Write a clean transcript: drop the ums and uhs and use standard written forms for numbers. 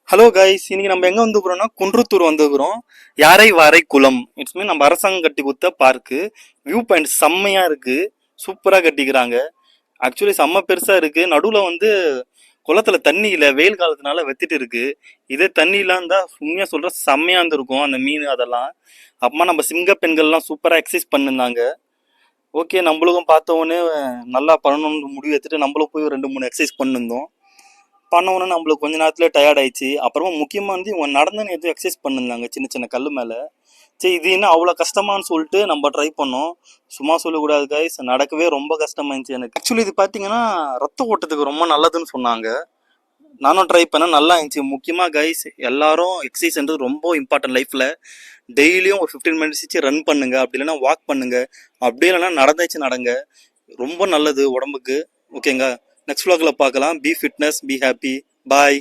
Hello guys, இன்னைக்கு நம்ம எங்க வந்துக்கிறோம்னா குன்றத்தூர் வந்துக்கிறோம். யாரை வாரை குளம் இட்ஸ் மீன் நம்ம அரசாங்கம் கட்டி கொடுத்த பார்க்கு. வியூ பாயிண்ட் செம்மையா இருக்கு, சூப்பரா கட்டிக்கிறாங்க. ஆக்சுவலி செம்ம பெருசா இருக்கு. நடுவுல வந்து குளத்துல தண்ணி இல்ல, வெயில் காலத்தினால வெத்திட்டு இருக்கு. இதே தண்ணி இல்லாம இருந்தா உண்மையா சொல்ற செம்மையா இருந்திருக்கும் அந்த மீன் அதெல்லாம். அப்புறமா நம்ம சிங்க பெண்கள்லாம் சூப்பரா எக்ஸசைஸ் பண்ணிருந்தாங்க. ஓகே, நம்மளுக்கும் பார்த்த உடனே நல்லா பண்ணணும்னு முடிவு எடுத்துட்டு நம்மளும் போய் 2 3 எக்ஸசைஸ் பண்ணிருந்தோம். பண்ண உடனே நம்மளுக்கு கொஞ்ச நேரத்துல டயர்ட் ஆயிடுச்சு. அப்புறமா முக்கியமா வந்து இவங்க நடந்துன்னு எதுவும் எக்ஸசைஸ் பண்ணிருந்தாங்க சின்ன சின்ன கல்லு மேல. சரி, இது என்ன அவ்வளோ கஷ்டமான்னு சொல்லிட்டு நம்ம ட்ரை பண்ணோம். சும்மா சொல்லக்கூடாது கைஸ், நடக்கவே ரொம்ப கஷ்டமாயிருந்துச்சு எனக்கு. ஆக்சுவலி இது பார்த்தீங்கன்னா ரத்த ஓட்டத்துக்கு ரொம்ப நல்லதுன்னு சொன்னாங்க. நானும் ட்ரை பண்ணேன், நல்லா இருந்துச்சு. முக்கியமாக கைஸ், எல்லாரும் எக்ஸசைஸ்ன்றது ரொம்ப இம்பார்ட்டன்ட் லைஃப்பில். டெய்லியும் ஒரு 15 மினிட்ஸ் ரன் பண்ணுங்க, அப்படி இல்லைன்னா வாக் பண்ணுங்க, அப்படி இல்லைன்னா நடந்தாச்சு நடங்க. ரொம்ப நல்லது உடம்புக்கு. ஓகேங்க, நெக்ஸ்ட் vlogல பார்க்கலாம். Be fitness, be happy. Bye.